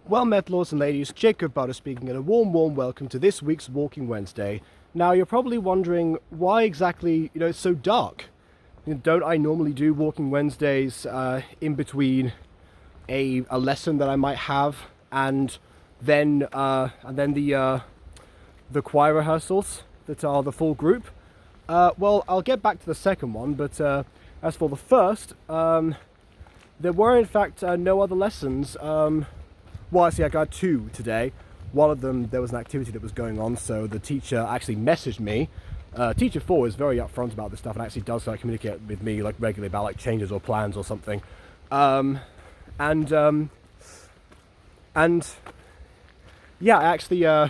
Well met, lords and ladies, Jacob Butter speaking, and a warm welcome to this week's Walking Wednesday. Now, you're probably wondering why exactly, it's so dark. Don't I normally do Walking Wednesdays in between a lesson that I might have and then the choir rehearsals that are the full group? Well, I'll get back to the second one, but as for the first, there were in fact no other lessons. Well, actually, I got two today. One of them, there was an activity that was going on, so the teacher actually messaged me. Teacher 4 is very upfront about this stuff and actually does communicate with me regularly about changes or plans or something. And yeah, actually, I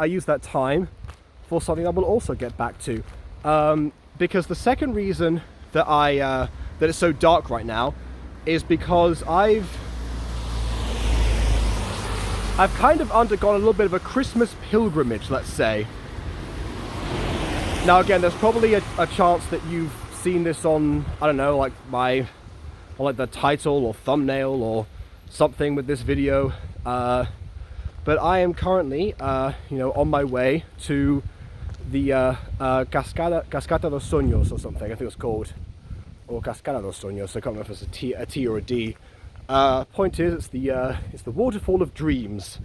use that time for something I will also get back to, because the second reason that that it's so dark right now is because I've kind of undergone a little bit of a Christmas pilgrimage, let's say. Now again, there's probably a chance that you've seen this on, I don't know, the title or thumbnail or something with this video. But I am currently, on my way to the Cascada dos Sueños or something, I think it's called. Or Cascada dos Sueños, I can't remember if it's a T or a D. Point is, it's the Waterfall of Dreams,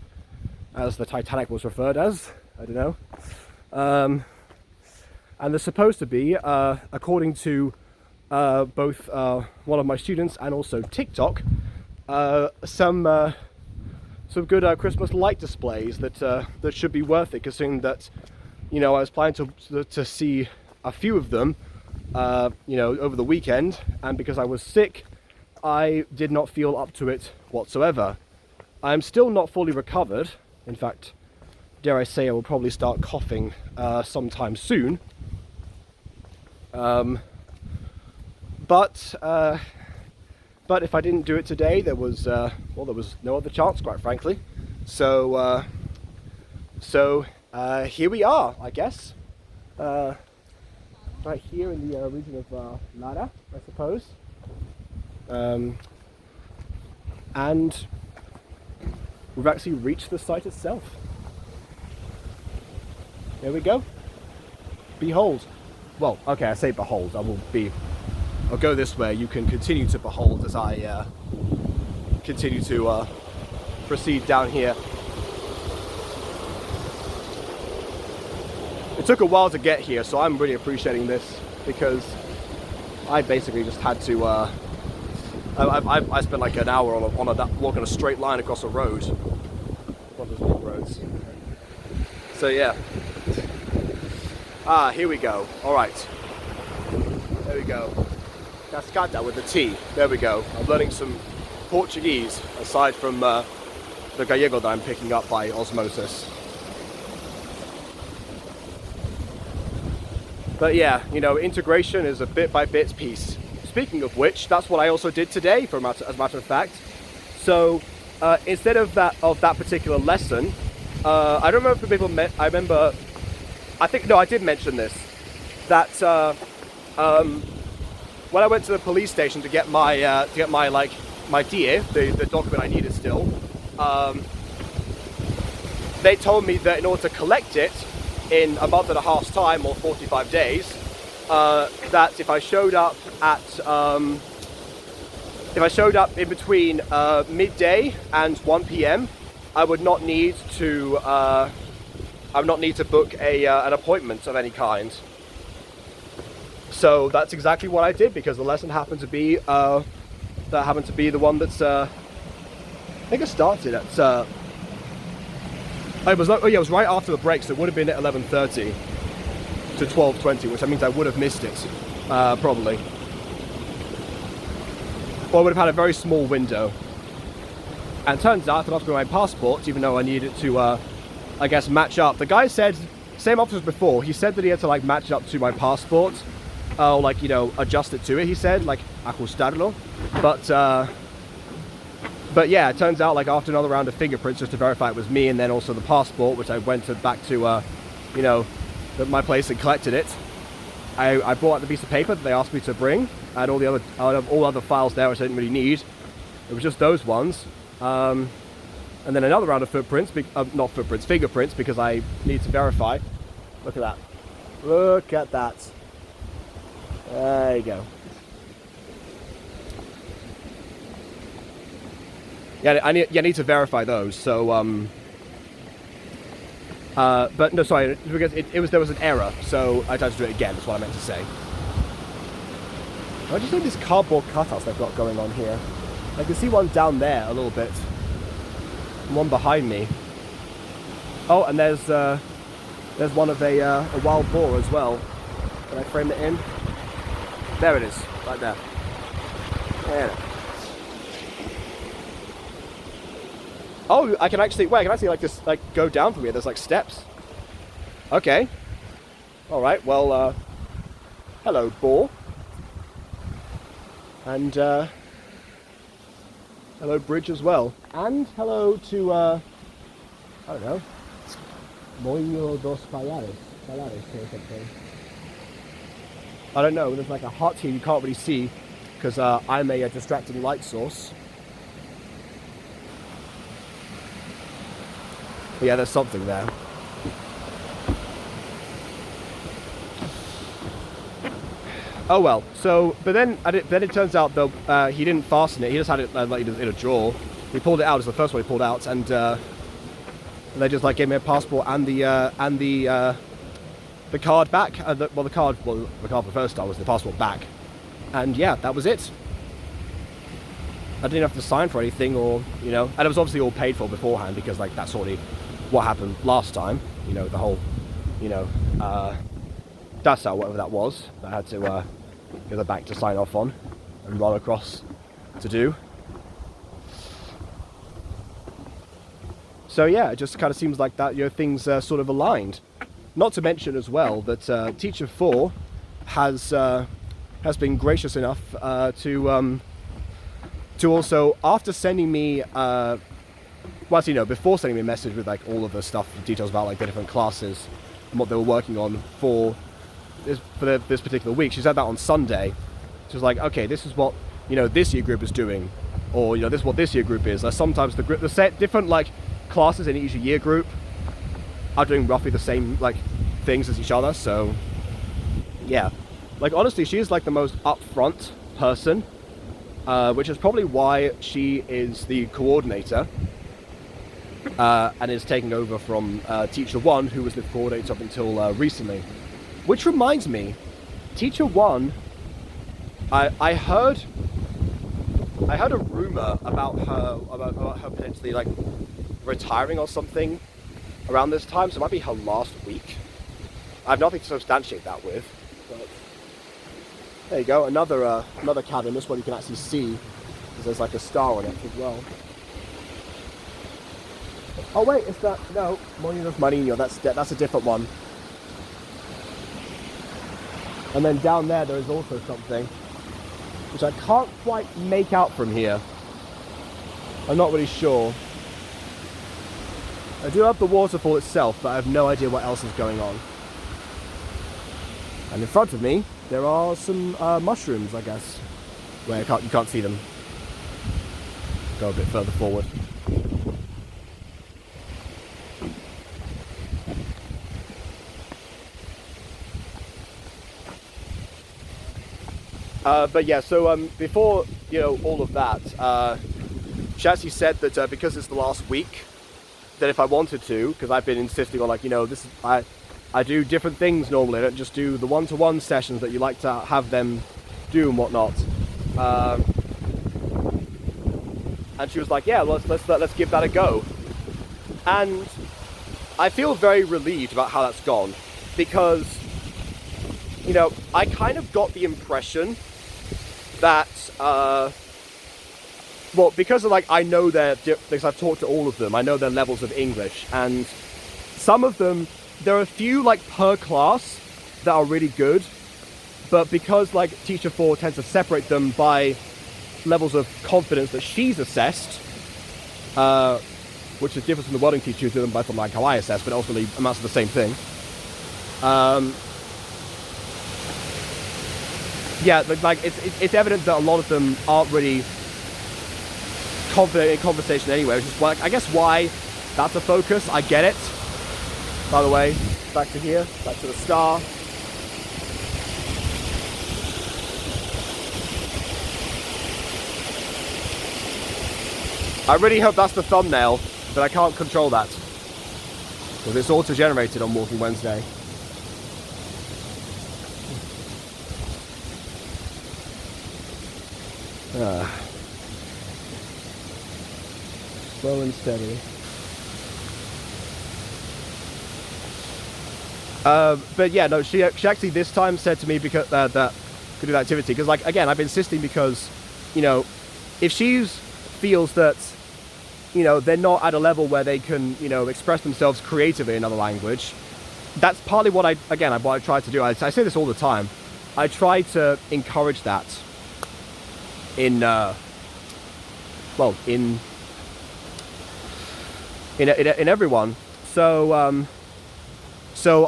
as the Titanic was referred as. I don't know. And there's supposed to be, according to both one of my students and also TikTok, some good Christmas light displays that should be worth it, considering that I was planning to see a few of them over the weekend, and because I was sick, I did not feel up to it whatsoever. I'm still not fully recovered. In fact, dare I say, I will probably start coughing sometime soon. But if I didn't do it today, there was no other chance, quite frankly. So here we are, I guess. Right here in the region of Lara, I suppose. And we've actually reached the site itself. There we go. Behold. Well, okay, I say behold. I'll go this way. You can continue to behold as I continue to proceed down here. It took a while to get here, so I'm really appreciating this, because I basically just had to I spent like an hour walking a straight line across a road, one of those long roads. So yeah. Here we go. All right. There we go. Cascada with the T. There we go. I'm learning some Portuguese aside from the Gallego that I'm picking up by osmosis. But yeah, integration is a bit by bit piece. Speaking of which, that's what I also did today, as a matter of fact. So instead of that particular lesson, I don't remember if people met. I did mention this. That when I went to the police station to get my DA, the document I needed still, they told me that in order to collect it in a month and a half's time, or 45 days, that if I showed up in between midday and 1 p.m., I would not need to book an appointment of any kind. So that's exactly what I did, because the lesson happened to be the one that's I think it started at it was right after the break, so it would have been at 11:30 to 12:20, which means I would have missed it, probably. Or I would have had a very small window. And it turns out I forgot to bring my passport, even though I needed to, match up. The guy said, same officer as before, he said that he had to match it up to my passport, or adjust it to it, he said, ajustarlo. But yeah, it turns out after another round of fingerprints just to verify it was me, and then also the passport, which I went back to my place and collected it. I brought out the piece of paper that they asked me to bring. I had all other files there which I didn't really need. It was just those ones. And then another round of footprints, not footprints, fingerprints, because I need to verify. Look at that. Look at that. There you go. Yeah, I need to verify those. So, but no, sorry, because there was an error, so I tried to do it again. That's what I meant to say. I just think these cardboard cutouts they've got going on here. I can see one down there a little bit. One behind me. Oh, and there's one of a wild boar as well. Can I frame it in? There it is, right there. There. Oh, I can actually like just like go down from here. There's like steps. Okay. All right. Well, hello, boar. And hello, bridge as well. And hello to I don't know, Moño dos Payares or something. I don't know. There's like a hut here you can't really see because I'm a distracting light source. But yeah, there's something there. Oh well. So, but then it turns out though he didn't fasten it. He just had it like in a drawer. He pulled it out. It's the first one he pulled out, and they just like gave me a passport and the card back. The card for the first time was the passport back, and yeah, that was it. I didn't have to sign for anything, or and it was obviously all paid for beforehand because like that's already what happened last time. The whole that's whatever that was. I had to go to the bank to sign off on and run across to do. So yeah, it just kind of seems like that things sort of aligned. Not to mention as well that Teacher 4 has been gracious enough to also, after sending me before sending me a message with like all of the stuff, details about like the different classes and what they were working on for this particular week. She said that on Sunday. She was like, okay, this is what this year group is doing, or this is what this year group is. Sometimes the set different like classes in each year group are doing roughly the same like things as each other. So yeah, like honestly, she is like the most upfront person, which is probably why she is the coordinator and is taking over from Teacher 1, who was the coordinator up until recently. Which reminds me, Teacher 1, I heard a rumor about her potentially like retiring or something around this time, so it might be her last week. I have nothing to substantiate that with, but there you go, another cabin. This one you can actually see, because there's like a star on it as well. Oh wait, it's that, no, Moño Marino, that's a different one. And then down there is also something, which I can't quite make out from here. I'm not really sure. I do have the waterfall itself, but I have no idea what else is going on. And in front of me, there are some mushrooms, I guess, where you can't see them. Go a bit further forward. But yeah, so before all of that, she actually said that because it's the last week, that if I wanted to, because I've been insisting on like this is, I do different things normally. I don't just do the one-to-one sessions that you like to have them do and whatnot. And she was like, yeah, let's give that a go. And I feel very relieved about how that's gone, because I kind of got the impression that because of like I know because I've talked to all of them, I know their levels of English, and some of them, there are a few like per class that are really good, but because like Teacher 4 tends to separate them by levels of confidence that she's assessed, which is different from the welding teacher who do them by like how I assess, but ultimately amounts to the same thing. Yeah, like it's evident that a lot of them aren't really confident in conversation anyway, which is like, I guess why that's a focus. I get it. By the way, back to here, back to the star. I really hope that's the thumbnail, but I can't control that. Because it's auto-generated on Walking Wednesday. Slow and steady. But yeah, no, she actually this time said to me because that could do that activity. Because like, again, I've been insisting because, you know, if she feels that, you know, they're not at a level where they can, you know, express themselves creatively in another language, that's partly what I try to do. I say this all the time. I try to encourage that in everyone. So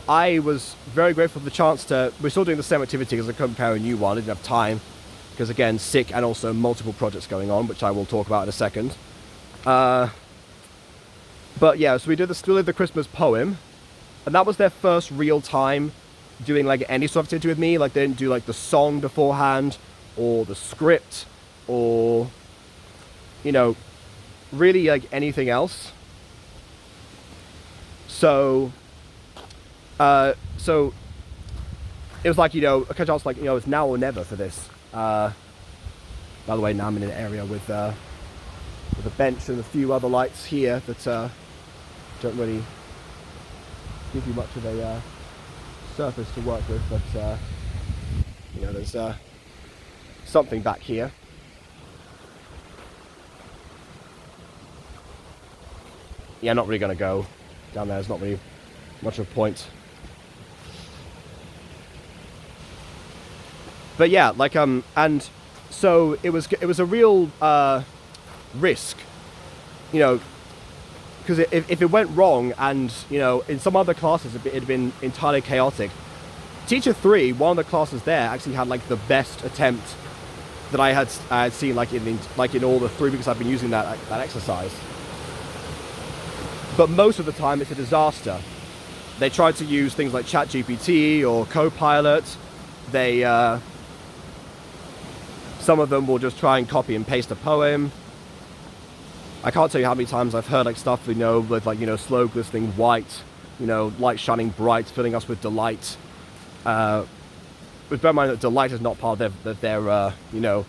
I was very grateful for the chance to. We're still doing the same activity because I couldn't prepare a new one. I didn't have time because, again, sick and also multiple projects going on, which I will talk about in a second. But yeah, so we did the Christmas poem, and that was their first real time doing like any sort of activity with me. Like, they didn't do like the song beforehand or the script or, you know, really like anything else. So it was like, you know, a chance like, you know, it's now or never for this. By the way, now I'm in an area with a bench and a few other lights here that don't really give you much of a surface to work with, but you know, there's something back here. Yeah, not really going to go down there. There's not really much of a point. But yeah, like and so it was a real risk, you know, because if it went wrong, and you know, in some other classes it had been entirely chaotic. Teacher 3, one of the classes there, actually had like the best attempt that I had seen, like in all the 3 weeks I've been using that exercise. But most of the time it's a disaster. They tried to use things like ChatGPT or Copilot. Some of them will just try and copy and paste a poem. I can't tell you how many times I've heard like stuff, you know, with like, you know, slow glistening white, you know, light shining bright, filling us with delight. But bear in mind that delight is not part of their you know,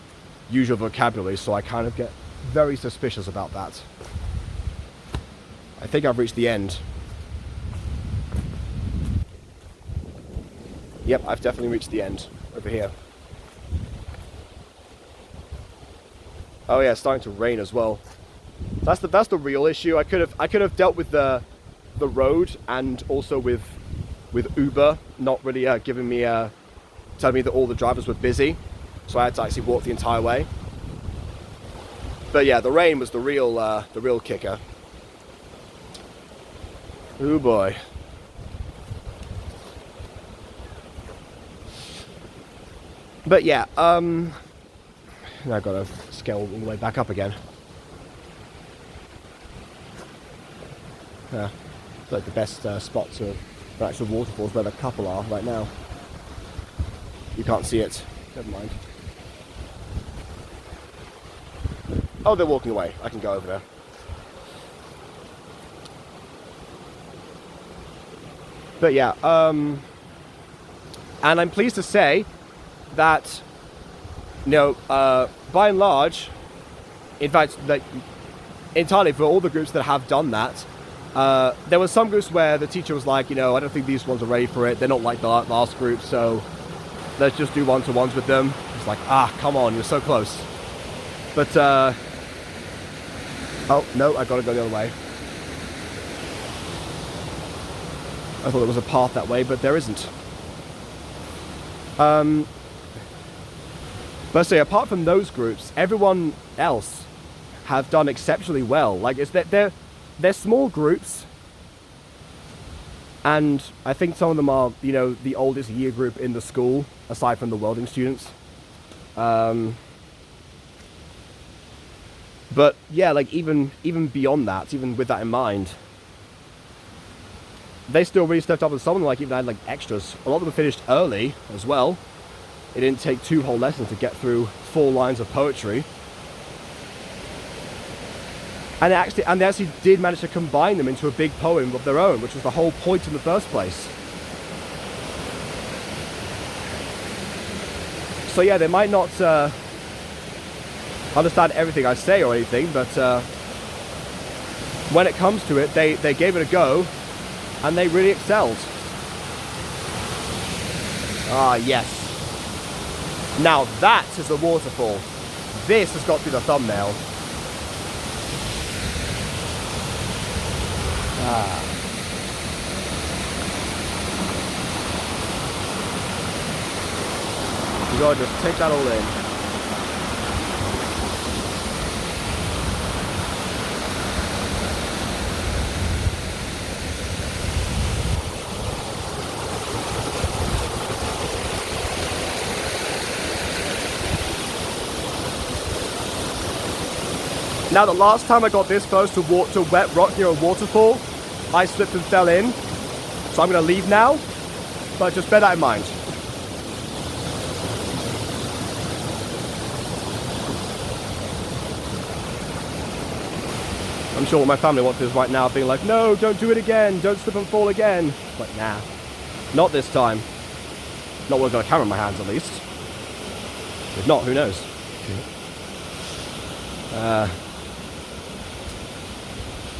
usual vocabulary, so I kind of get very suspicious about that. I think I've reached the end. Yep, I've definitely reached the end over here. Oh yeah, it's starting to rain as well. That's the real issue. I could have dealt with the road and also with Uber not really giving me telling me that all the drivers were busy, so I had to actually walk the entire way. But yeah, the rain was the real kicker. Oh boy. But yeah, now I've got to scale all the way back up again. Yeah, it's like the best spot for actual waterfalls where the couple are right now. You can't see it. Never mind. Oh, they're walking away. I can go over there. But yeah, and I'm pleased to say that, you know, by and large, in fact, like entirely for all the groups that have done that, there were some groups where the teacher was like, you know, I don't think these ones are ready for it. They're not like the last group, so let's just do one-to-ones with them. It's like, come on, you're so close. But, oh, no, I gotta go the other way. I thought there was a path that way, but there isn't. But say, apart from those groups, everyone else have done exceptionally well. Like, it's that they're small groups, and I think some of them are, you know, the oldest year group in the school, aside from the welding students. But yeah, like even beyond that, even with that in mind, they still really stepped up, and some of them like even had like extras. A lot of them finished early as well. It didn't take 2 whole lessons to get through 4 lines of poetry. And they actually did manage to combine them into a big poem of their own, which was the whole point in the first place. So yeah, they might not understand everything I say or anything, but when it comes to it, they gave it a go, and they really excelled. Ah, yes. Now that is the waterfall. This has got to be the thumbnail. You gotta just take that all in. Now, the last time I got this close to wet rock near a waterfall, I slipped and fell in. So I'm going to leave now, but just bear that in mind. I'm sure what my family wants is right now, being like, no, don't do it again, don't slip and fall again. But nah, not this time. Not with a camera in my hands, at least. If not, who knows?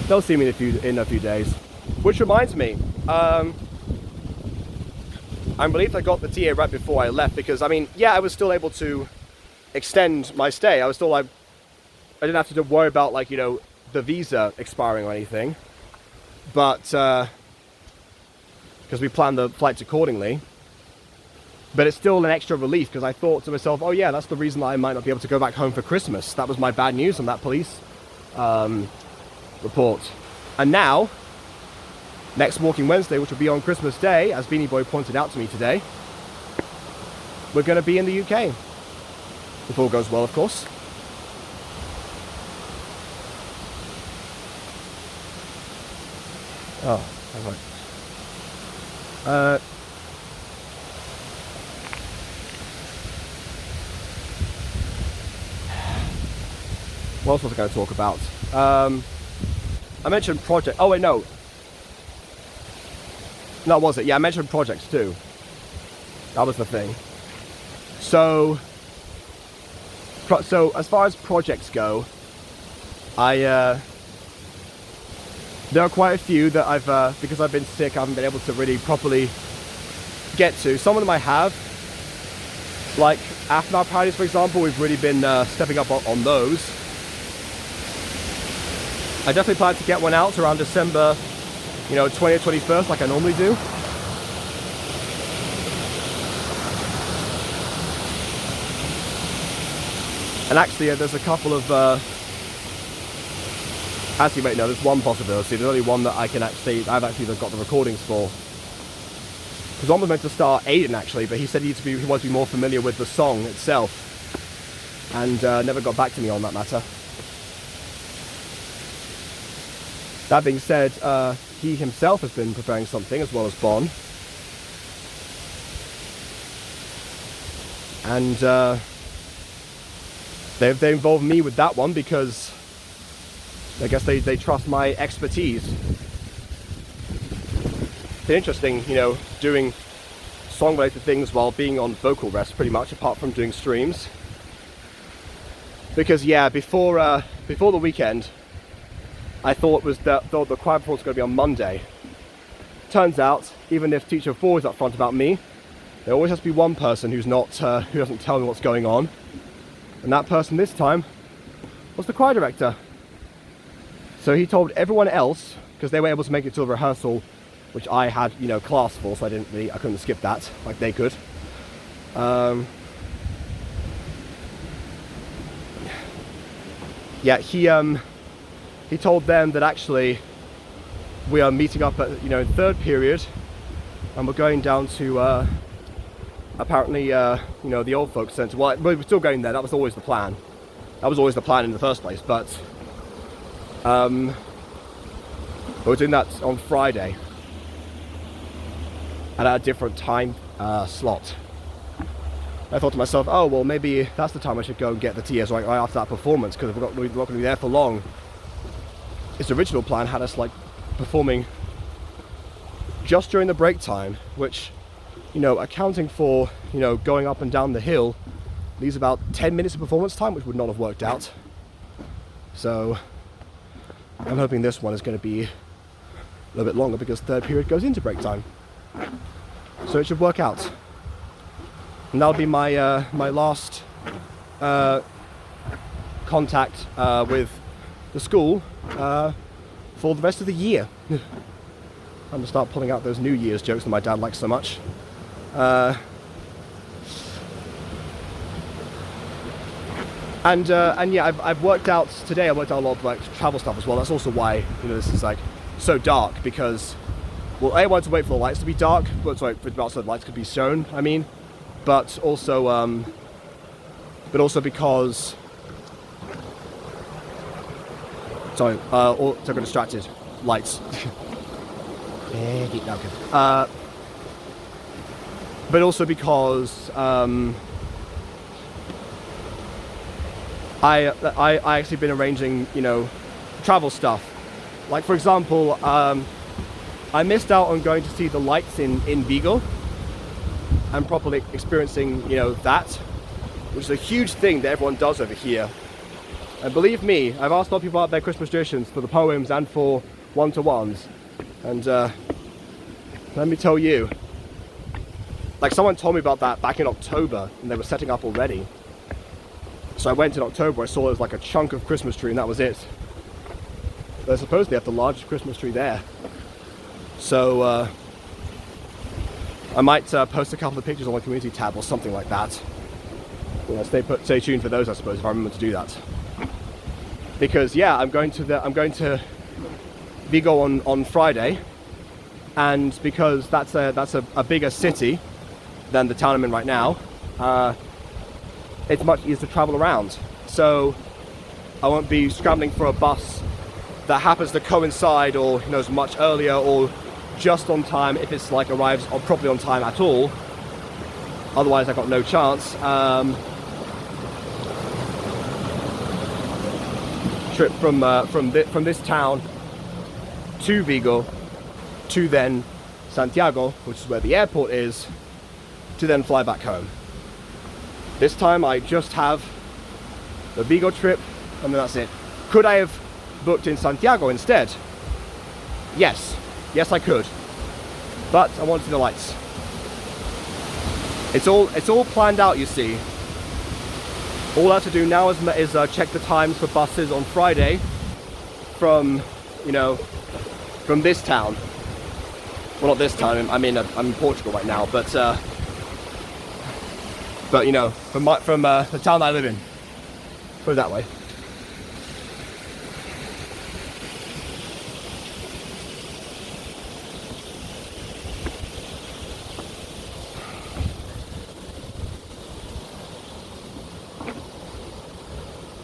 They'll see me in a few days. Which reminds me, I'm relieved I got the TA right before I left, because I mean, yeah, I was still able to extend my stay. I was still I didn't have to worry about, like, you know, the visa expiring or anything. But because we planned the flights accordingly. But it's still an extra relief, because I thought to myself, oh yeah, that's the reason I might not be able to go back home for Christmas. That was my bad news on that police report. And now, next Walking Wednesday, which will be on Christmas Day, as Beanie Boy pointed out to me today, we're going to be in the UK. If all goes well, of course. Oh, alright. What else was I going to talk about? I mentioned project. Oh wait, no. No, was it? Yeah, I mentioned projects too. That was the thing. So as far as projects go, there are quite a few that I've because I've been sick, I haven't been able to really properly get to. Some of them I have, like aftermath parties, for example. We've really been stepping up on those. I definitely plan to get one out around December, 20th, 21st, like I normally do. And actually, there's a couple of, as you may know, there's one possibility. There's only one that I've actually got the recordings for. Because one was meant to star Aiden, actually, but he said he wants to be more familiar with the song itself. And never got back to me on that matter. That being said, he himself has been preparing something, as well as Bon. And they involved me with that one because I guess they trust my expertise. It's interesting, doing song-related things while being on vocal rest, pretty much, apart from doing streams. Because yeah, before the weekend, I thought the choir performance was going to be on Monday. Turns out, even if Teacher 4 is up front about me, there always has to be one person who doesn't tell me what's going on. And that person this time was the choir director. So he told everyone else, because they were able to make it to a rehearsal, which I had, class for, so I couldn't skip that like they could. Yeah, he told them that actually we are meeting up at, in third period, and we're going down to apparently, the old folks centre. Well, we're still going there. That was always the plan. That was always the plan in the first place, but we're doing that on Friday and at a different time slot. I thought to myself, oh, well, maybe that's the time I should go and get the TS right after that performance, because we're not going to be there for long. Its original plan had us like performing just during the break time, which, you know, accounting for, you know, going up and down the hill, leaves about 10 minutes of performance time, which would not have worked out. So I'm hoping this one is going to be a little bit longer, because third period goes into break time. So it should work out. And that'll be my my last contact with the school for the rest of the year. I'm gonna start pulling out those New Year's jokes that my dad likes so much. And yeah, I've worked out today. I worked out a lot of like travel stuff as well. That's also why, you know, this is like so dark, because, well, I wanted to wait for the lights to be dark, but sorry, for so the lights could be shown. I mean, but also because, sorry, so I got distracted. Lights. But also because I actually been arranging, you know, travel stuff. Like, for example, I missed out on going to see the lights in Vigo and properly experiencing, you know, that, which is a huge thing that everyone does over here. And believe me, I've asked a lot of people about their Christmas traditions for the poems and for one-to-ones, and let me tell you, like, someone told me about that back in October, and they were setting up already. So I went in October, I saw there was like a chunk of Christmas tree, and that was it. They're supposedly have the largest Christmas tree there. So I might post a couple of pictures on my community tab or something like that. You know, stay tuned for those, I suppose, if I remember to do that. Because yeah, I'm going to Vigo on Friday, and because that's a bigger city than the town I'm in right now, it's much easier to travel around. So I won't be scrambling for a bus that happens to coincide, or, you know, much earlier or just on time, if it's like arrives properly on time at all. Otherwise I got no chance. Trip from this town to Vigo, to then Santiago, which is where the airport is, to then fly back home. This time I just have the Vigo trip, and then that's it. Could I have booked in Santiago instead? Yes I could, but I want to see the lights. It's all planned out, you see. All I have to do now is check the times for buses on Friday from, you know, from this town. Well, not this town. I'm in Portugal right now, but you know, from the town I live in. Put it that way.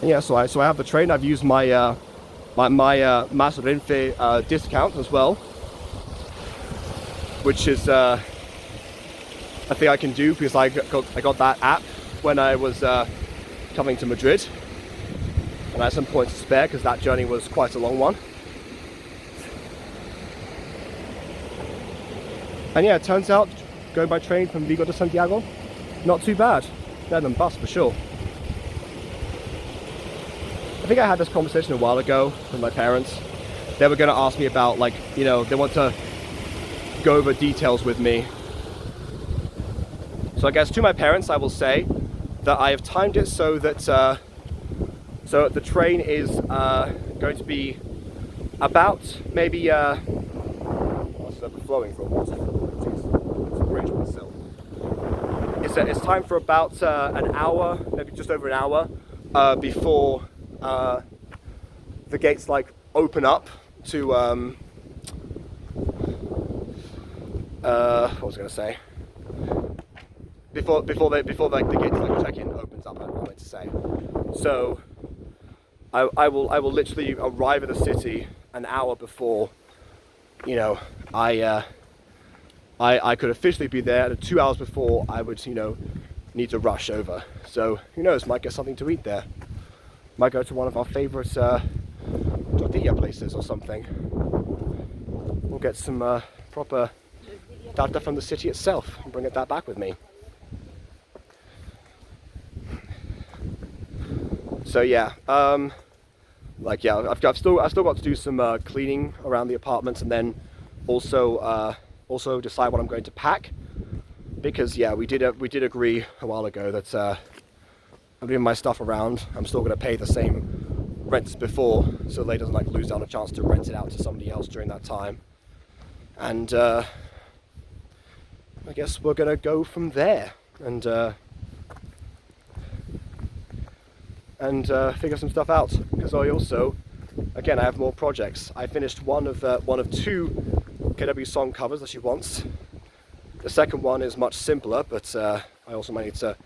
Yeah, so I have the train. I've used my my Mas Renfe discount as well, which is a thing I can do because I got that app when I was coming to Madrid, and I had some points to spare because that journey was quite a long one. And yeah, it turns out going by train from Vigo to Santiago, not too bad. Better than bus for sure. I think I had this conversation a while ago with my parents. They were going to ask me about, like, you know, they want to go over details with me. So I guess to my parents I will say that I have timed it so that so the train is going to be about maybe what's overflowing from Waterfall. It's a bridge with sill. It's time for about an hour, maybe just over an hour before the gates like open up to what was I going to say? Before the gates like check-in opens up, I wanted to say. So I will literally arrive at the city an hour before, you know, I could officially be there, and 2 hours before I would, you know, need to rush over. So who knows, might get something to eat there. Might go to one of our favorite tortilla places or something. We'll get some proper data from the city itself and bring that back with me. So yeah, like yeah, I've still got to do some cleaning around the apartment, and then also decide what I'm going to pack, because yeah, we did agree a while ago that I'm moving my stuff around. I'm still going to pay the same rent as before, so they doesn't like lose out a chance to rent it out to somebody else during that time. And I guess we're going to go from there and figure some stuff out, because I also, again, I have more projects. I finished one of 2 KW song covers that she wants. The second one is much simpler, but I also might need to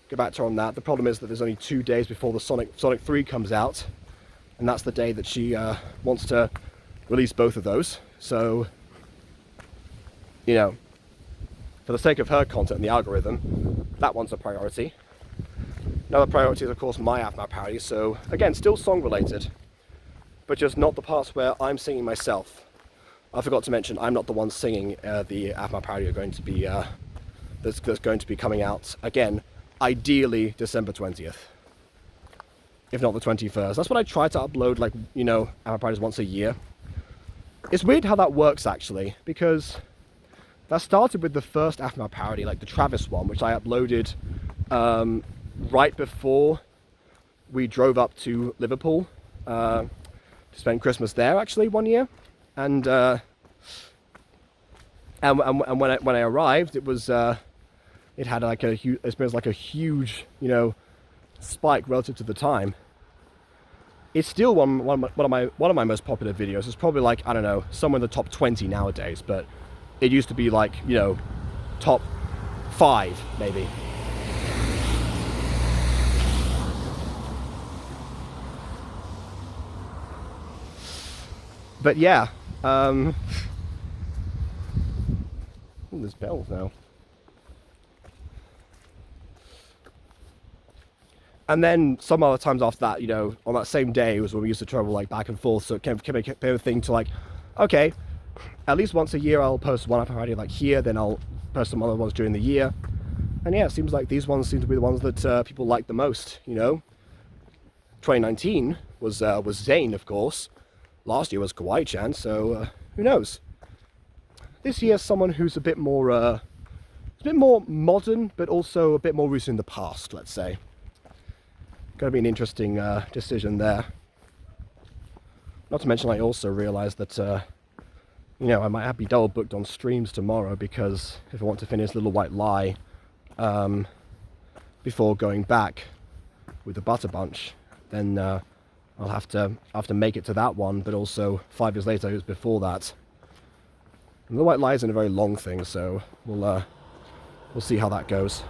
go back to her on that. The problem is that there's only 2 days before the Sonic 3 comes out, and that's the day that she wants to release both of those. So, you know, for the sake of her content and the algorithm, that one's a priority. Another priority is, of course, my AFMAP parody. So again, still song related, but just not the parts where I'm singing myself. I forgot to mention, I'm not the one singing the AFMAP parody going to be that's going to be coming out again, ideally December 20th, if not the 21st. That's what I try to upload, like, you know, AFMAP parodies once a year. It's weird how that works actually, because that started with the first AFMAP parody, like the Travis one, which I uploaded right before we drove up to Liverpool to spend Christmas there, actually, one year. And when I arrived, it was it had like a huge, you know, spike relative to the time. It's still one of my most popular videos. It's probably like, I don't know, somewhere in the top 20 nowadays, but it used to be like, you know, top 5 maybe. But yeah, oh, there's bells now. And then some other times after that, you know, on that same day was when we used to travel like back and forth. So it became a thing to like, okay, at least once a year I'll post one already like here, then I'll post some other ones during the year. And yeah, it seems like these ones seem to be the ones that people like the most, you know. 2019 was Zayn, of course. Last year was Kawaii-chan, so who knows? This year's someone who's a bit more modern, but also a bit more rooted in the past, let's say. Going to be an interesting decision there. Not to mention, I also realised that, you know, I might have to be double booked on streams tomorrow, because if I want to finish Little White Lie before going back with the Butter Bunch, then I'll have to make it to that one, but also 5 years later it was before that. And the White Lie isn't a very long thing, so we'll see how that goes.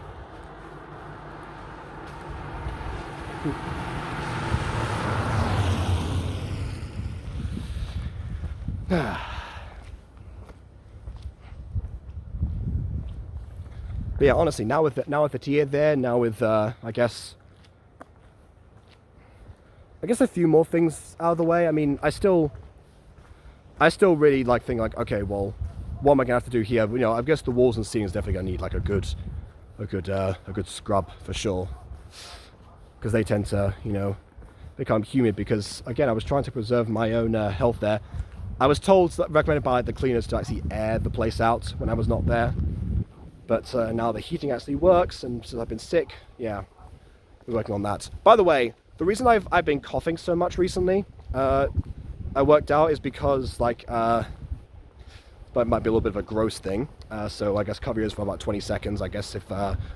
But yeah, honestly, now with the tier there, now with I guess a few more things out of the way. I mean, I still really like think like, okay, well, what am I gonna have to do here? You know, I guess the walls and ceilings definitely gonna need like a good scrub for sure, because they tend to, you know, become humid. Because again, I was trying to preserve my own health there. I was told, recommended by the cleaners, to actually air the place out when I was not there. But now the heating actually works, and since I've been sick, yeah, we're working on that. By the way, the reason I've been coughing so much recently, I worked out, is because like, but it might be a little bit of a gross thing. So I guess cover your ears for about 20 seconds. I guess if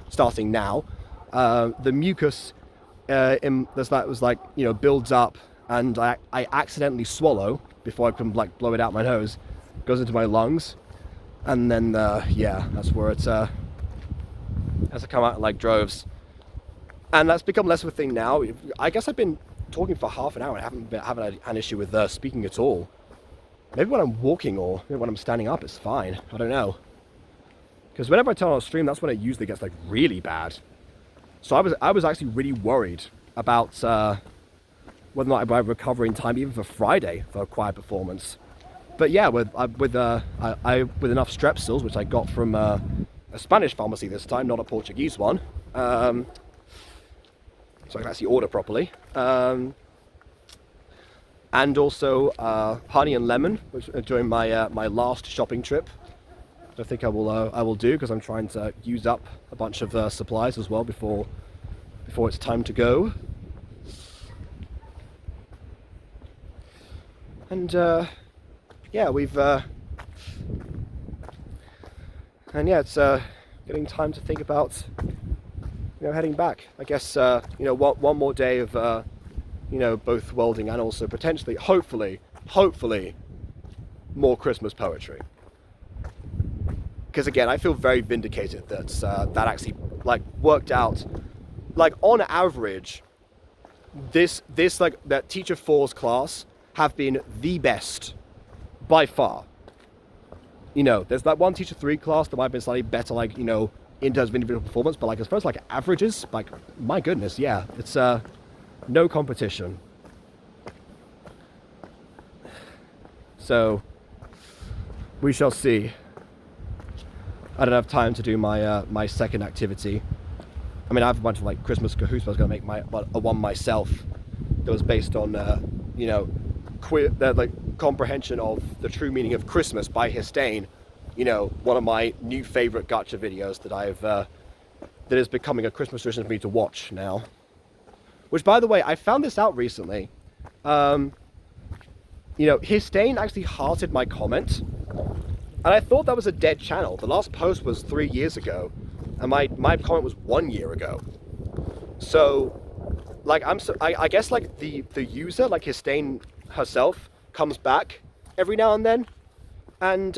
starting now, the mucus that was like, you know, builds up, and I accidentally swallow before I can like blow it out my nose, goes into my lungs, and then yeah, that's where it has to come out in like droves. And that's become less of a thing now. I guess I've been talking for half an hour and haven't had an issue with speaking at all. Maybe when I'm walking or maybe when I'm standing up, it's fine. I don't know. Because whenever I turn on a stream, that's when it usually gets like really bad. So I was actually really worried about whether or not I'd recover in time, even for Friday, for a quiet performance. But yeah, with enough Strepsils, which I got from a Spanish pharmacy this time, not a Portuguese one, so I can actually order properly. And also honey and lemon, which during my my last shopping trip. I think I will do, because I'm trying to use up a bunch of supplies as well before it's time to go. And yeah, it's getting time to think about heading back. I guess one more day of both welding and also potentially, hopefully, more Christmas poetry. Because again, I feel very vindicated that that actually worked out. On average, that Teacher 4's class have been the best by far. There's that one Teacher 3 class that might have been slightly better, in terms of individual performance, but as far as averages, my goodness, yeah, it's no competition. So we shall see. I don't have time to do my my second activity. I mean, I have a bunch of Christmas cahoots, but I was going to make a one myself that was based on the comprehension of the true meaning of Christmas by Histane. One of my new favorite gacha videos that that is becoming a Christmas tradition for me to watch now. Which, by the way, I found this out recently. Histane actually hearted my comment, and I thought that was a dead channel. The last post was 3 years ago, and my comment was 1 year ago. So, I guess the user, Histane herself, comes back every now and then, and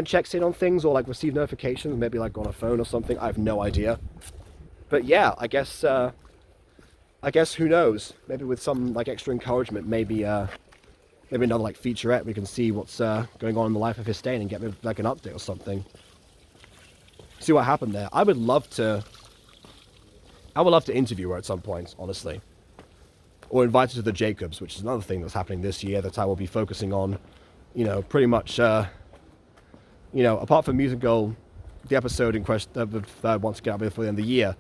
checks in on things, or receive notifications, maybe on a phone or something. I have no idea. But yeah, I guess who knows? Maybe with some extra encouragement, maybe another featurette, we can see what's going on in the life of Histane and get an update or something. See what happened there. I would love to interview her at some point, honestly, or invite her to the Jacobs, which is another thing that's happening this year that I will be focusing on. Pretty much. Apart from Music Girl, the episode in question that I want to get out before the end of the year,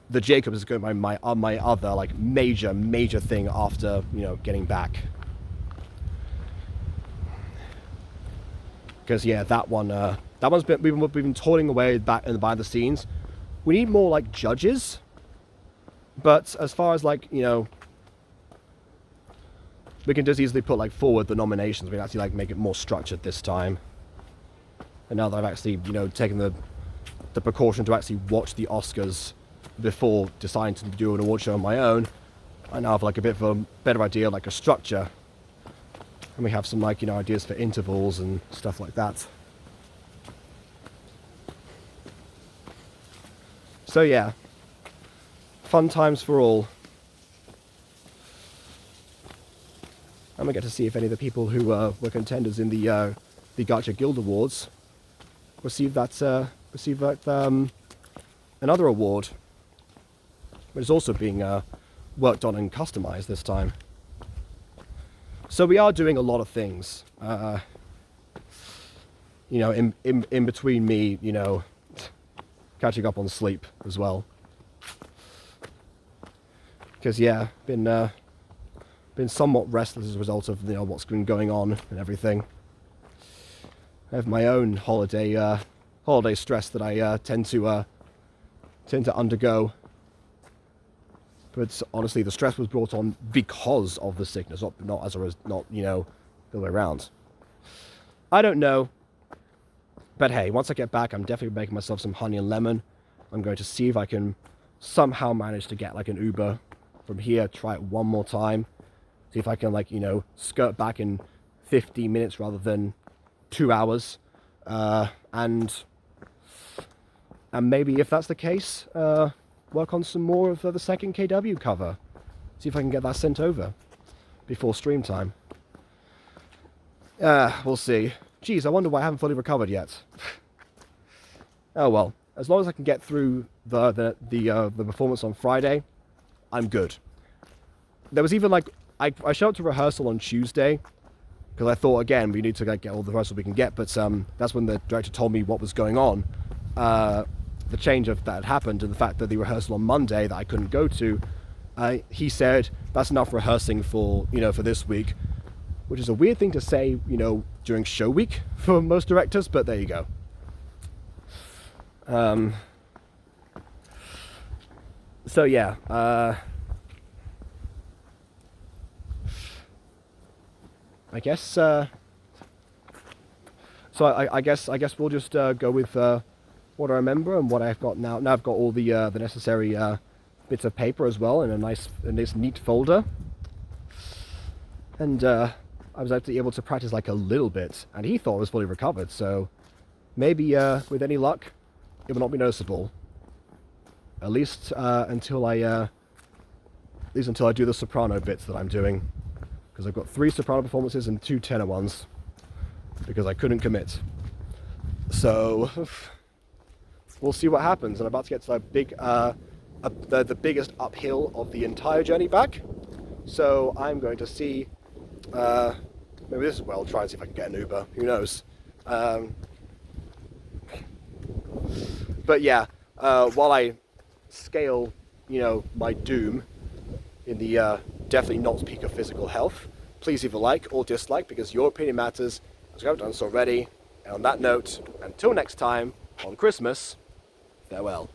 the Jacobs is going to be my other major thing after getting back. Because yeah, that one's we've been toiling away back in the behind the scenes. We need more judges, but as far as we can just easily put forward the nominations. We can actually make it more structured this time. And now that I've actually taken the precaution to actually watch the Oscars before deciding to do an award show on my own, I now have a bit of a better idea, a structure, and we have some ideas for intervals and stuff like that. So yeah, fun times for all. I'm gonna get to see if any of the people who were contenders in the Gacha Guild Awards receive another award, which is also being worked on and customized this time. So we are doing a lot of things. In between me, catching up on sleep as well. Because yeah, been somewhat restless as a result of what's been going on and everything. I have my own holiday stress that I tend to undergo. But honestly, the stress was brought on because of the sickness, not the way around. I don't know. But hey, once I get back, I'm definitely making myself some honey and lemon. I'm going to see if I can somehow manage to get an Uber from here, try it one more time. See if I can skirt back in 15 minutes rather than 2 hours. And maybe if that's the case, work on some more of the second KW cover. See if I can get that sent over before stream time. We'll see. Geez, I wonder why I haven't fully recovered yet. Oh well. As long as I can get through the performance on Friday, I'm good. There was even like I showed up to rehearsal on Tuesday because I thought again we need to like, get all the rehearsal we can get, but that's when the director told me what was going on, the change of that had happened, and the fact that the rehearsal on Monday that I couldn't go to, he said that's enough rehearsing for for this week, which is a weird thing to say during show week for most directors, but there you go. So yeah, I guess. So I guess we'll just go with what I remember and what I've got now. Now I've got all the necessary bits of paper as well in a nice neat folder, and I was actually able to practice like a little bit, and he thought I was fully recovered. So maybe with any luck, it will not be noticeable. At least until I do the soprano bits that I'm doing, because I've got 3 soprano performances and 2 tenor ones, because I couldn't commit. So we'll see what happens. And I'm about to get to the biggest uphill of the entire journey back. So I'm going to see. Maybe this is well. Try and see if I can get an Uber. Who knows? But yeah, while I scale, my doom in the definitely not peak of physical health, please leave a like or dislike because your opinion matters, as you haven't done so already. And on that note, until next time, on Christmas, farewell.